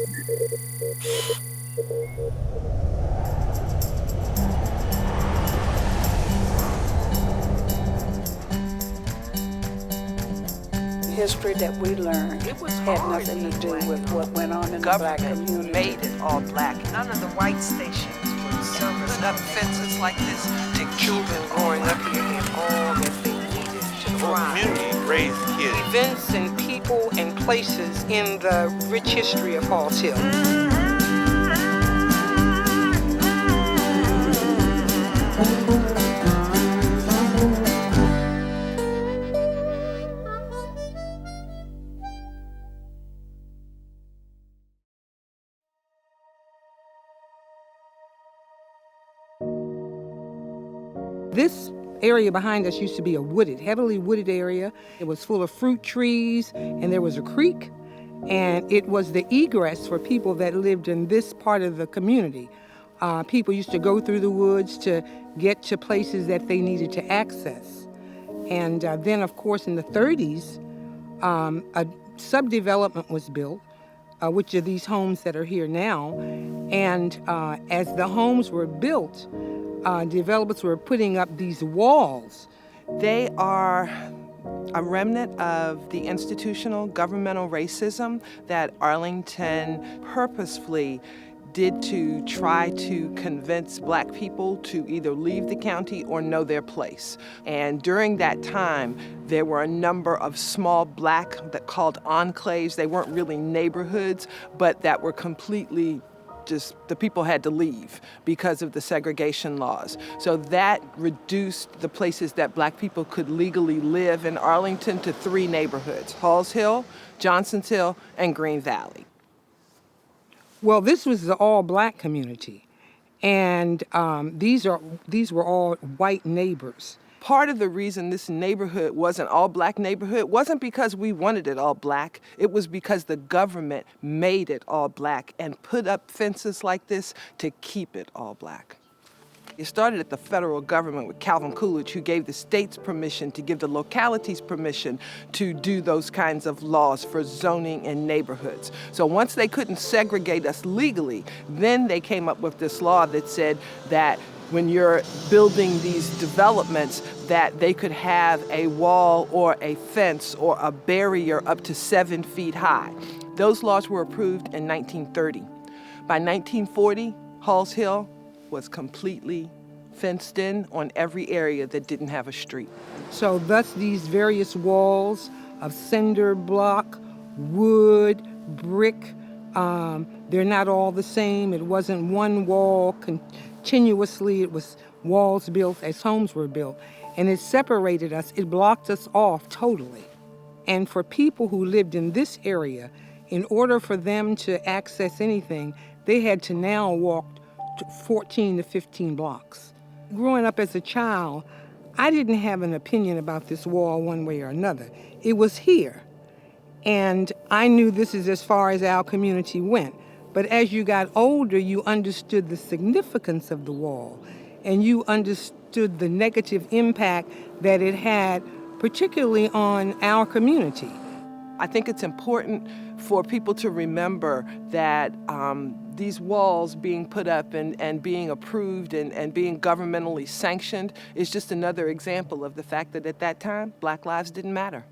History that we learned had nothing to do with what went on in the black community. Made it all black. None of the white stations would put up fences like this to children growing up here had all that they needed to thrive. Community raised kids. Events and people and places in the rich history of Halls Hill. This area behind us used to be a heavily wooded area. It was full of fruit trees, and there was a creek, and it was the egress for people that lived in this part of the community. People used to go through the woods to get to places that they needed to access. And then, of course, in the 30s, a subdevelopment was built, which are these homes that are here now. And as the homes were built, developers were putting up these walls. They are a remnant of the institutional governmental racism that Arlington purposefully did to try to convince black people to either leave the county or know their place. And during that time, there were a number of small black, that called enclaves. They weren't really neighborhoods, but that were completely just, the people had to leave because of the segregation laws. So that reduced the places that black people could legally live in Arlington to 3 neighborhoods: Halls Hill, Johnson's Hill, and Green Valley. Well, this was the all-black community, and these were all white neighbors. Part of the reason this neighborhood was an all-black neighborhood wasn't because we wanted it all black. It was because the government made it all black and put up fences like this to keep it all black. It started at the federal government with Calvin Coolidge, who gave the states permission to give the localities permission to do those kinds of laws for zoning and neighborhoods. So once they couldn't segregate us legally, then they came up with this law that said that when you're building these developments, that they could have a wall or a fence or a barrier up to 7 feet high. Those laws were approved in 1930. By 1940, Halls Hill was completely fenced in on every area that didn't have a street. So thus these various walls of cinder block, wood, brick, they're not all the same. It wasn't one wall continuously. It was walls built as homes were built. And it separated us. It blocked us off totally. And for people who lived in this area, in order for them to access anything, they had to now walk 14 to 15 blocks. Growing up as a child, I didn't have an opinion about this wall one way or another. It was here. And I knew this is as far as our community went. But as you got older, you understood the significance of the wall, and you understood the negative impact that it had, particularly on our community. I think it's important for people to remember that these walls being put up and being approved and being governmentally sanctioned is just another example of the fact that at that time, Black lives didn't matter.